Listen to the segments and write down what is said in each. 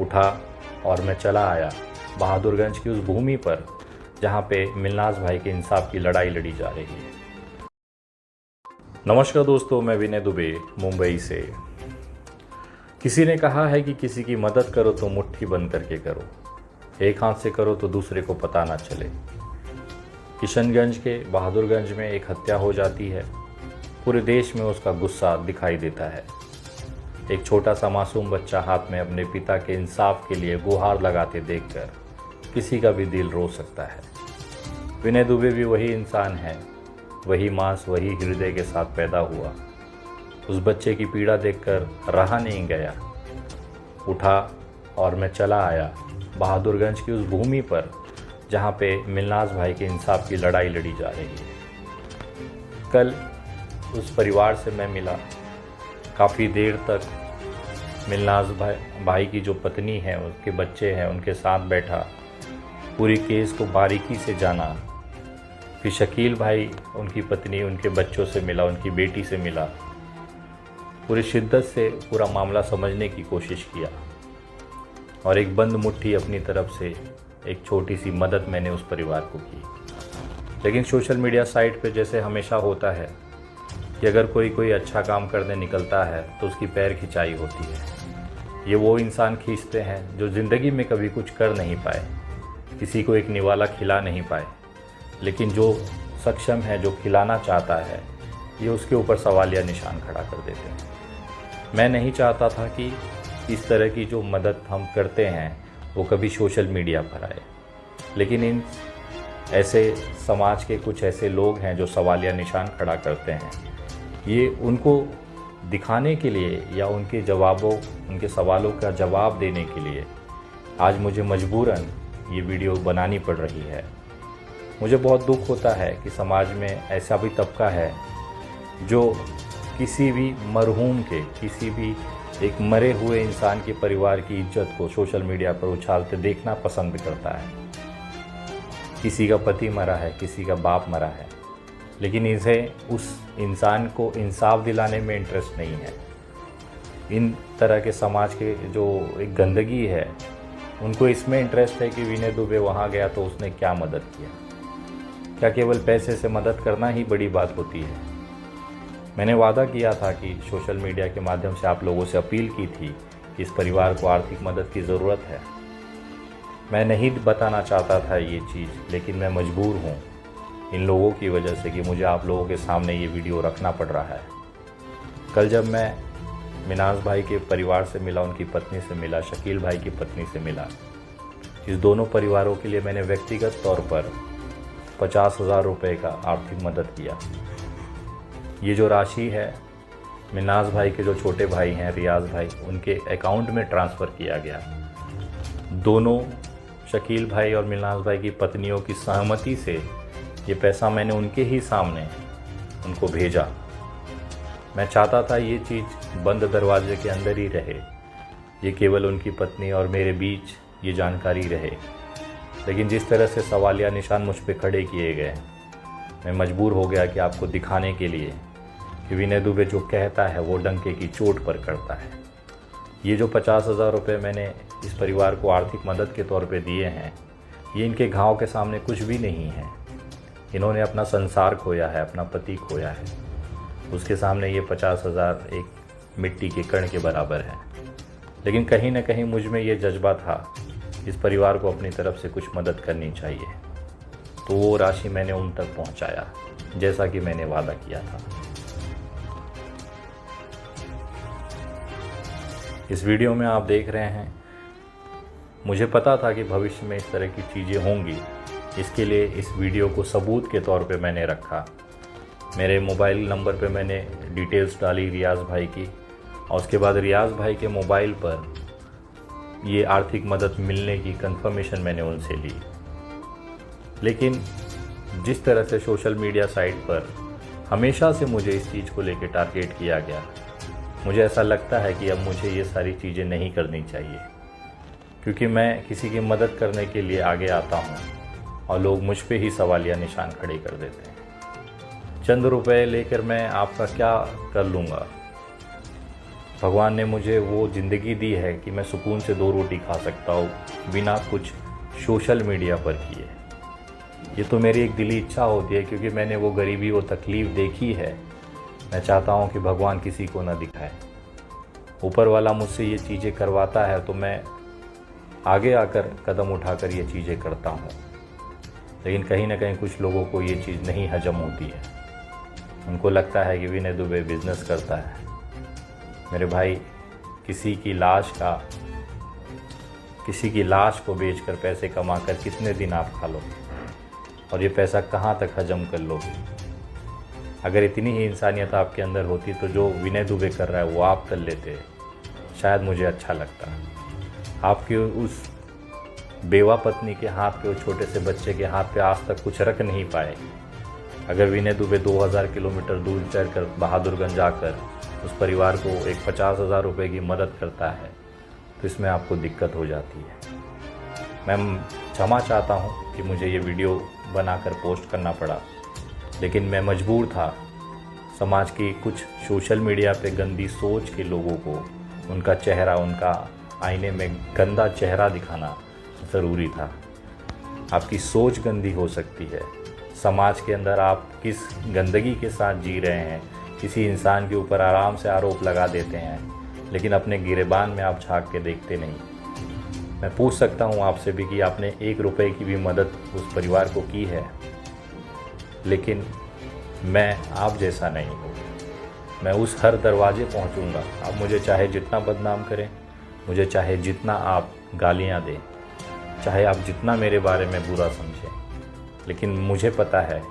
उठा और मैं चला आया बहादुरगंज की उस भूमि पर जहाँ पे मिन्नाज भाई के इंसाफ की लड़ाई लड़ी जा रही है। नमस्कार दोस्तों, मैं विनय दुबे मुंबई से। किसी ने कहा है कि किसी की मदद करो तो मुट्ठी बंद करके करो, एक हाथ से करो तो दूसरे को पता ना चले। किशनगंज के बहादुरगंज में एक हत्या हो जाती है। पूरे देश में उसका गुस्सा दिखाई देता है। एक छोटा सा मासूम बच्चा हाथ में अपने पिता के इंसाफ के लिए गुहार लगाते देखकर किसी का भी दिल रो सकता है। विनय दुबे भी वही इंसान है, वही मांस वही हृदय के साथ पैदा हुआ। उस बच्चे की पीड़ा देखकर रहा नहीं गया। उठा और मैं चला आया बहादुरगंज की उस भूमि पर जहाँ पे मिन्नाज भाई के इंसाफ की लड़ाई लड़ी जा रही है। कल उस परिवार से मैं मिला। काफ़ी देर तक मिन्नाज भाई की जो पत्नी है, उसके बच्चे हैं, उनके साथ बैठा, पूरी केस को बारीकी से जाना। फिर शकील भाई, उनकी पत्नी, उनके बच्चों से मिला, उनकी बेटी से मिला। पूरी शिद्दत से पूरा मामला समझने की कोशिश किया और एक बंद मुट्ठी अपनी तरफ से एक छोटी सी मदद मैंने उस परिवार को की। लेकिन सोशल मीडिया साइट पे जैसे हमेशा होता है कि अगर कोई अच्छा काम करने निकलता है तो उसकी पैर खिंचाई होती है। ये वो इंसान खींचते हैं जो ज़िंदगी में कभी कुछ कर नहीं पाए, किसी को एक निवाला खिला नहीं पाए, लेकिन जो सक्षम है, जो खिलाना चाहता है, ये उसके ऊपर सवालिया निशान खड़ा कर देते हैं। मैं नहीं चाहता था कि इस तरह की जो मदद हम करते हैं वो कभी सोशल मीडिया पर आए, लेकिन इन ऐसे समाज के कुछ ऐसे लोग हैं जो सवालिया निशान खड़ा करते हैं। ये उनको दिखाने के लिए या उनके सवालों का जवाब देने के लिए आज मुझे मजबूरन ये वीडियो बनानी पड़ रही है। मुझे बहुत दुख होता है कि समाज में ऐसा भी तबका है जो किसी भी मरहूम के, किसी भी एक मरे हुए इंसान के परिवार की इज्जत को सोशल मीडिया पर उछालते देखना पसंद करता है। किसी का पति मरा है, किसी का बाप मरा है, लेकिन इसे उस इंसान को इंसाफ दिलाने में इंटरेस्ट नहीं है। इन तरह के समाज के जो एक गंदगी है, उनको इसमें इंटरेस्ट है कि विनय दुबे वहाँ गया तो उसने क्या मदद किया। क्या केवल पैसे से मदद करना ही बड़ी बात होती है? मैंने वादा किया था कि सोशल मीडिया के माध्यम से आप लोगों से अपील की थी कि इस परिवार को आर्थिक मदद की ज़रूरत है। मैं नहीं बताना चाहता था ये चीज़, लेकिन मैं मजबूर हूँ इन लोगों की वजह से कि मुझे आप लोगों के सामने ये वीडियो रखना पड़ रहा है। कल जब मैं मिन्नाज भाई के परिवार से मिला, उनकी पत्नी से मिला, शकील भाई की पत्नी से मिला, इस दोनों परिवारों के लिए मैंने व्यक्तिगत तौर पर 50,000 रुपये का आर्थिक मदद किया। ये जो राशि है मिन्नाज भाई के जो छोटे भाई हैं रियाज भाई, उनके अकाउंट में ट्रांसफ़र किया गया। दोनों शकील भाई और मिन्नाज भाई की पत्नियों की सहमति से ये पैसा मैंने उनके ही सामने उनको भेजा। मैं चाहता था ये चीज़ बंद दरवाजे के अंदर ही रहे, ये केवल उनकी पत्नी और मेरे बीच ये जानकारी रहे, लेकिन जिस तरह से सवालिया निशान मुझ पे खड़े किए गए, मैं मजबूर हो गया कि आपको दिखाने के लिए कि विनय दुबे जो कहता है वो डंके की चोट पर करता है। ये जो 50,000 रुपये मैंने इस परिवार को आर्थिक मदद के तौर पे दिए हैं, ये इनके घाव के सामने कुछ भी नहीं है। इन्होंने अपना संसार खोया है, अपना पति खोया है, उसके सामने ये 50,000 एक मिट्टी के कण के बराबर है। लेकिन कहीं ना कहीं मुझ में ये जज्बा था, इस परिवार को अपनी तरफ से कुछ मदद करनी चाहिए, तो वो राशि मैंने उन तक पहुंचाया जैसा कि मैंने वादा किया था। इस वीडियो में आप देख रहे हैं, मुझे पता था कि भविष्य में इस तरह की चीज़ें होंगी, इसके लिए इस वीडियो को सबूत के तौर पे मैंने रखा। मेरे मोबाइल नंबर पे मैंने डिटेल्स डाली रियाज भाई की, और उसके बाद रियाज भाई के मोबाइल पर ये आर्थिक मदद मिलने की कंफर्मेशन मैंने उनसे ली। लेकिन जिस तरह से सोशल मीडिया साइट पर हमेशा से मुझे इस चीज़ को लेकर टारगेट किया गया, मुझे ऐसा लगता है कि अब मुझे ये सारी चीज़ें नहीं करनी चाहिए, क्योंकि मैं किसी की मदद करने के लिए आगे आता हूँ और लोग मुझ पे ही सवालिया निशान खड़े कर देते हैं। चंद रुपए लेकर मैं आपका क्या कर लूँगा? भगवान ने मुझे वो ज़िंदगी दी है कि मैं सुकून से 2 रोटी खा सकता हूँ बिना कुछ सोशल मीडिया पर किए। ये तो मेरी एक दिली इच्छा होती है, क्योंकि मैंने वो गरीबी वो तकलीफ़ देखी है। मैं चाहता हूँ कि भगवान किसी को ना दिखाए। ऊपर वाला मुझसे ये चीज़ें करवाता है तो मैं आगे आकर कदम उठाकर ये चीज़ें करता हूँ। लेकिन कहीं ना कहीं कुछ लोगों को ये चीज़ नहीं हजम होती है। उनको लगता है कि विनय दुबे बिजनेस करता है। मेरे भाई, किसी की लाश को बेचकर पैसे कमाकर कितने दिन आप खा लोगे, और ये पैसा कहाँ तक हजम कर लोगे? अगर इतनी ही इंसानियत आपके अंदर होती तो जो विनय दुबे कर रहा है वो आप कर लेते, शायद मुझे अच्छा लगता। आपकी उस बेवा पत्नी के हाथ पे, उस छोटे से बच्चे के हाथ पे आज तक कुछ रख नहीं पाए। अगर विनय दुबे 2000 किलोमीटर दूर चढ़कर बहादुरगंज आकर उस परिवार को एक 50,000 रुपये की मदद करता है तो इसमें आपको दिक्कत हो जाती है। मैं क्षमा चाहता हूँ कि मुझे ये वीडियो बनाकर पोस्ट करना पड़ा, लेकिन मैं मजबूर था। समाज की कुछ सोशल मीडिया पे गंदी सोच के लोगों को उनका चेहरा, उनका आईने में गंदा चेहरा दिखाना ज़रूरी था। आपकी सोच गंदी हो सकती है। समाज के अंदर आप किस गंदगी के साथ जी रहे हैं, किसी इंसान के ऊपर आराम से आरोप लगा देते हैं, लेकिन अपने गिरेबान में आप झांक के देखते नहीं। मैं पूछ सकता हूँ आपसे भी कि आपने 1 रुपये की भी मदद उस परिवार को की है? लेकिन मैं आप जैसा नहीं हूँ। मैं उस हर दरवाजे पहुँचूँगा। आप मुझे चाहे जितना बदनाम करें, मुझे चाहे जितना आप गालियाँ दें, चाहे आप जितना मेरे बारे में बुरा समझें, लेकिन मुझे पता है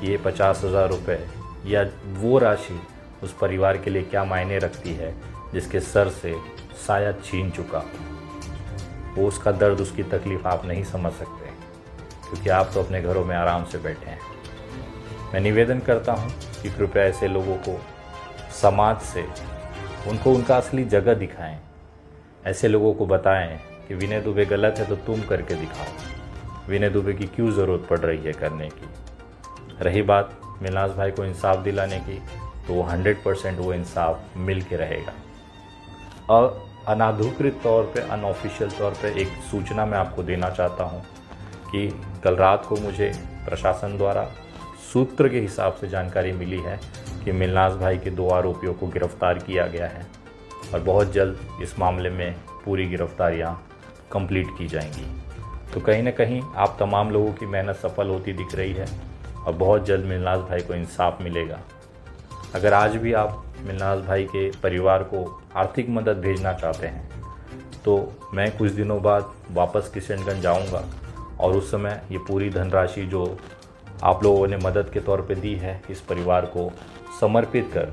कि ये 50,000 रुपये या वो राशि उस परिवार के लिए क्या मायने रखती है जिसके सर से साया छीन चुका हो। वो उसका दर्द, उसकी तकलीफ़ आप नहीं समझ सकते, क्योंकि आप तो अपने घरों में आराम से बैठे हैं। मैं निवेदन करता हूँ कि कृपया ऐसे लोगों को समाज से उनको उनका असली जगह दिखाएं। ऐसे लोगों को बताएं कि विनय दुबे गलत है तो तुम करके दिखाओ। विनय दुबे की क्यों ज़रूरत पड़ रही है करने की? रही बात मिलनाज भाई को इंसाफ दिलाने की, तो 100% वो इंसाफ मिल के रहेगा। और अनाधिकृत तौर पे, अनऑफिशियल तौर पे एक सूचना मैं आपको देना चाहता हूँ कि कल रात को मुझे प्रशासन द्वारा सूत्र के हिसाब से जानकारी मिली है कि मिलनाज भाई के 2 आरोपियों को गिरफ्तार किया गया है, और बहुत जल्द इस मामले में पूरी गिरफ्तारियाँ कंप्लीट की जाएंगी। तो कहीं ना कहीं आप तमाम लोगों की मेहनत सफल होती दिख रही है, और बहुत जल्द मिलनाज भाई को इंसाफ मिलेगा। अगर आज भी आप मिलनाज भाई के परिवार को आर्थिक मदद भेजना चाहते हैं, तो मैं कुछ दिनों बाद वापस किशनगंज जाऊंगा, और उस समय ये पूरी धनराशि जो आप लोगों ने मदद के तौर पे दी है, इस परिवार को समर्पित कर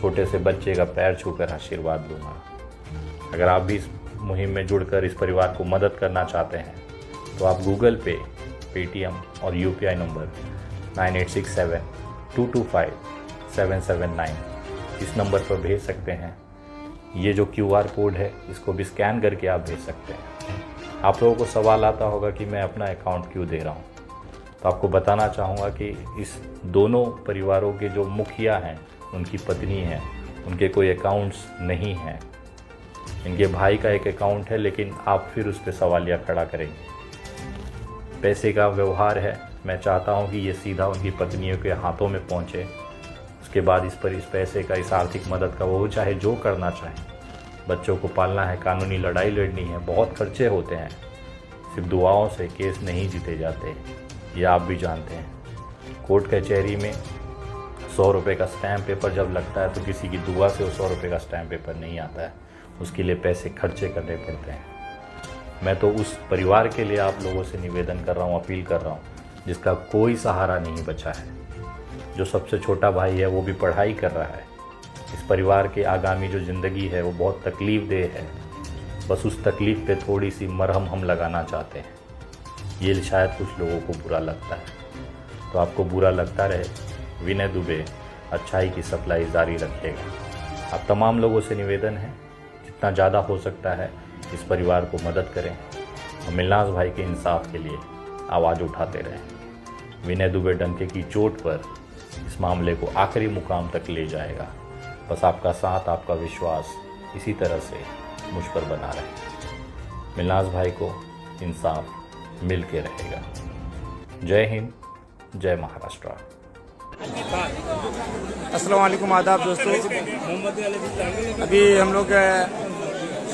छोटे से बच्चे का पैर छूकर आशीर्वाद दूंगा। अगर आप भी इस मुहिम में जुड़कर इस परिवार को मदद करना चाहते हैं, तो आप गूगल पे, पेटीएम और UPI नंबर 9867225779 इस नंबर पर भेज सकते हैं। ये जो QR कोड है, इसको भी स्कैन करके आप भेज सकते हैं। आप लोगों को सवाल आता होगा कि मैं अपना अकाउंट क्यों दे रहा हूँ, तो आपको बताना चाहूँगा कि इस दोनों परिवारों के जो मुखिया हैं, उनकी पत्नी हैं, उनके कोई अकाउंट्स नहीं हैं। इनके भाई का एक अकाउंट है, लेकिन आप फिर उस पर सवालिया खड़ा करेंगे। पैसे का व्यवहार है, मैं चाहता हूं कि ये सीधा उनकी पत्नियों के हाथों में पहुंचे। उसके बाद इस पैसे का, इस आर्थिक मदद का वो चाहे जो करना चाहे। बच्चों को पालना है, कानूनी लड़ाई लड़नी है, बहुत खर्चे होते हैं। सिर्फ दुआओं से केस नहीं जीते जाते, ये आप भी जानते हैं। कोर्ट कचहरी में 100 रुपये का स्टैम्प पेपर जब लगता है, तो किसी की दुआ से वो 100 रुपये का स्टैम्प पेपर नहीं आता है। उसके लिए पैसे खर्चे करने पड़ते हैं। मैं तो उस परिवार के लिए आप लोगों से निवेदन कर रहा हूँ, अपील कर रहा हूँ, जिसका कोई सहारा नहीं बचा है। जो सबसे छोटा भाई है वो भी पढ़ाई कर रहा है। इस परिवार के आगामी जो ज़िंदगी है वो बहुत तकलीफ़देह है। बस उस तकलीफ़ पे थोड़ी सी मरहम हम लगाना चाहते हैं। ये शायद कुछ लोगों को बुरा लगता है, तो आपको बुरा लगता रहे। विनय दुबे अच्छाई की सप्लाई जारी रखेगा। आप तमाम लोगों से निवेदन है, जितना ज़्यादा हो सकता है इस परिवार को मदद करें और मिलनाज भाई के इंसाफ के लिए आवाज़ उठाते रहें। विनय दुबे डंके की चोट पर इस मामले को आखिरी मुकाम तक ले जाएगा। बस आपका साथ, आपका विश्वास इसी तरह से मुझ पर बना रहे। मिन्हाज भाई को इंसाफ मिल के रहेगा। जय हिंद, जय महाराष्ट्र। अस्सलाम वालेकुम, आदाब दोस्तों। अभी हम लोग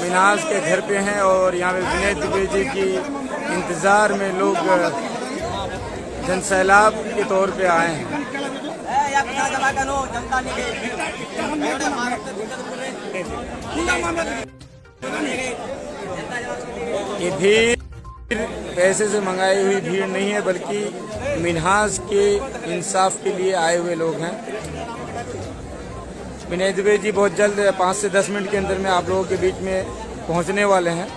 मिन्हाज के घर पे हैं और यहाँ पे विनय दुबे जी की इंतज़ार में लोग जनसैलाब के तौर पे आए हैं। ये भीड़ पैसे से मंगाई हुई भीड़ नहीं है, बल्कि मिन्हाज के इंसाफ के लिए आए हुए लोग हैं। विनय दुबे जी बहुत जल्द 5 से 10 मिनट के अंदर में आप लोगों के बीच में पहुंचने वाले हैं।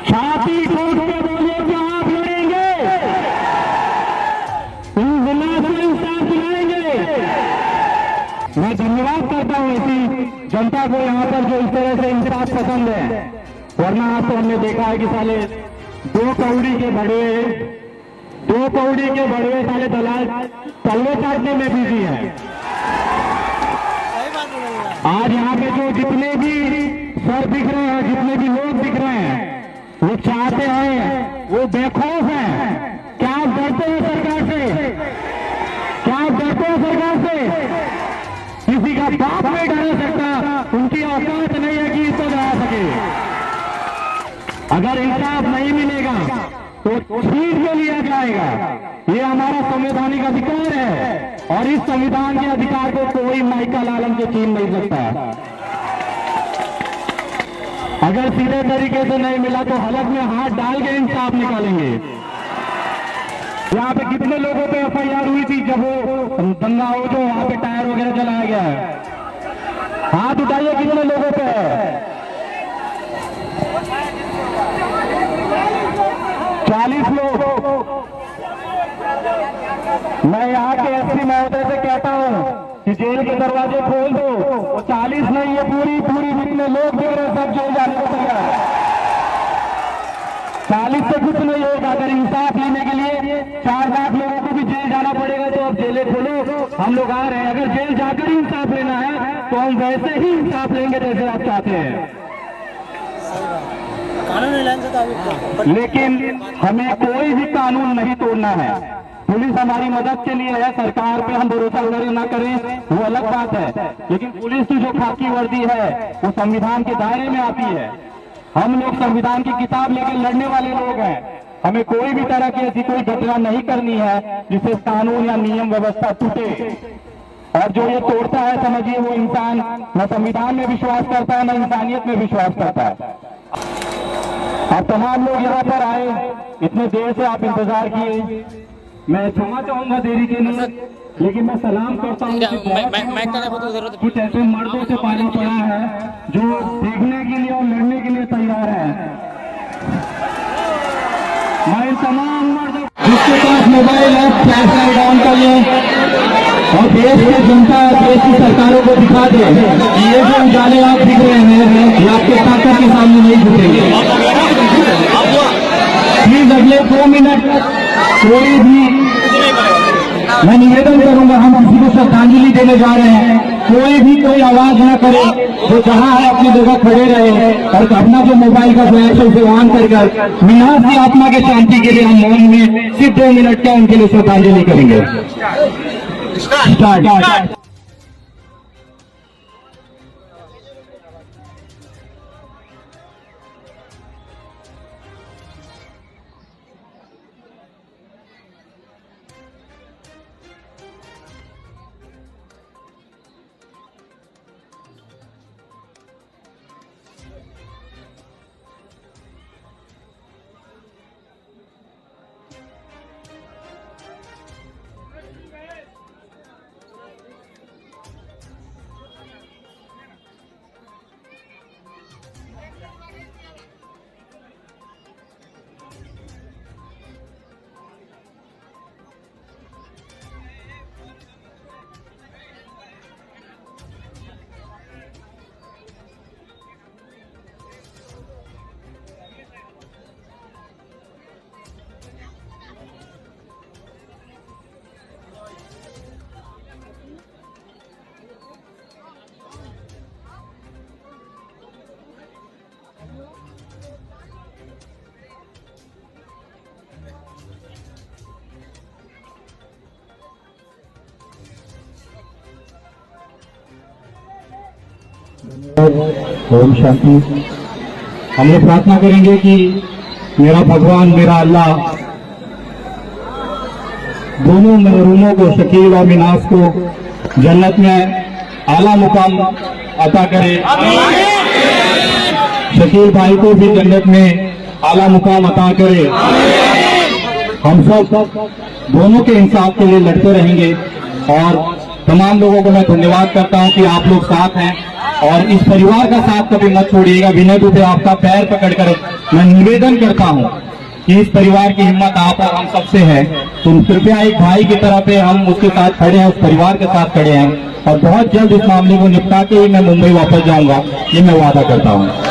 छाती ठोक के बोले कि आप लड़ेंगे, इंसाफ दिलाएंगे। मैं धन्यवाद करता हूँ ऐसी जनता को यहाँ पर जो इस तरह से इंसाफ पसंद है। वरना आज तो हमने देखा है कि साले दो कौड़ी के बड़वे साले दलाल तलवे काटने में बिजी है। आज यहाँ पे जो जितने भी सर दिख रहे हैं, जितने भी लोग दिख रहे हैं, वो चाहते हैं, वो बेखौफ हैं। क्या आप डरते हैं सरकार से? क्या आप डरते हैं सरकार से? किसी का बाप नहीं डरा सकता, उनकी औकात नहीं है कि इसको डरा सके। अगर इंसाफ नहीं मिलेगा तो छीन के लिया जाएगा। ये हमारा संवैधानिक अधिकार है और इस संविधान के अधिकार को कोई माइकल आलम से छीन नहीं सकता। अगर सीधे तरीके से नहीं मिला तो हलक में हाथ डाल के इंसाफ निकालेंगे। यहाँ पे कितने लोगों पे एफआईआर हुई थी जब वो दंगा हो, जो वहां पे टायर वगैरह जलाया गया है? हाथ उठाइए, कितने लोगों पे है? 40 लोग। मैं यहाँ के एसपी महोदय से कहता हूँ कि जेल के दरवाजे खोल दो। वो 40 नहीं, ये पूरी जितने लोग देख रहे सब जेल जाने को तैयार। 40 से कुछ नहीं होगा। अगर इंसाफ लेने के लिए 4 लाख लोगों को भी जेल जाना पड़ेगा तो अब जेलें खोलो, हम लोग आ रहे हैं। अगर जेल जाकर ही इंसाफ लेना है तो हम वैसे ही इंसाफ लेंगे जैसे आप चाहते हैं। लेकिन हमें कोई भी कानून नहीं तोड़ना है। पुलिस हमारी मदद के लिए है। सरकार पे हम भरोसा करें ना करें वो अलग बात है, लेकिन पुलिस की जो खाकी वर्दी है वो संविधान के दायरे में आती है। हम लोग संविधान की किताब लेकर लड़ने वाले लोग हैं। हमें कोई भी तरह की ऐसी कोई घटना नहीं करनी है जिससे कानून या नियम व्यवस्था टूटे। और जो ये तोड़ता है, समझिए वो इंसान न संविधान में विश्वास करता है, न इंसानियत में विश्वास करता है। आप तमाम लोग यहाँ पर आए, इतने देर से आप इंतजार किए। मैं क्षमा चाहूंगा देरी के लिए, लेकिन मैं सलाम करता हूँ कि कुछ ऐसे मर्दों से पानी पड़ा है जो देखने के लिए और लड़ने के लिए तैयार है। मैं इन तमाम मर्दों जिसके पास मोबाइल है, फ्लैश लाइट ऑन कर ले और देश की जनता, देश की सरकारों को दिखा दे कि ये जो उजाले आप दिख रहे हैं ये आपके ताकत के सामने नहीं झुकेंगे। प्लीज अगले 2 मिनट कोई भी, मैं निवेदन करूंगा, हम किसी को श्रद्धांजलि देने जा रहे हैं, कोई आवाज ना करे। जो जहां है अपनी जगह खड़े रहे और अपना जो मोबाइल का फ्लैश है उसे ऑन कर मिन्हाज की आत्मा के शांति के लिए हम मौन में सिर्फ 2 मिनट का उनके लिए श्रद्धांजलि करेंगे। स्टार्ट। ओम शांति। हम लोग प्रार्थना करेंगे कि मेरा भगवान, मेरा अल्लाह दोनों महरूमों को, शकील और मिनास को जन्नत में आला मुकाम अता करे। शकील भाई को भी जन्नत में आला मुकाम अता करे। हम सब दोनों के इंसाफ के लिए लड़ते रहेंगे और तमाम लोगों को मैं धन्यवाद करता हूं कि आप लोग साथ हैं और इस परिवार का साथ कभी मत छोड़िएगा। विनय दुबे आपका पैर पकड़कर मैं निवेदन करता हूं कि इस परिवार की हिम्मत आप और हम सबसे है, तो कृपया एक भाई की तरह पे हम उसके साथ खड़े हैं, उस परिवार के साथ खड़े हैं और बहुत जल्द इस मामले को निपटा के ही मैं मुंबई वापस जाऊंगा, ये मैं वादा करता हूं।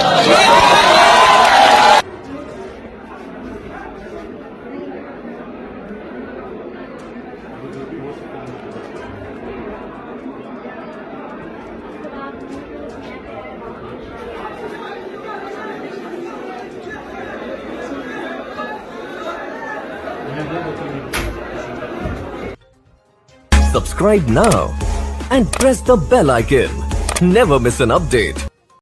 Subscribe now and press the bell icon. Never miss an update.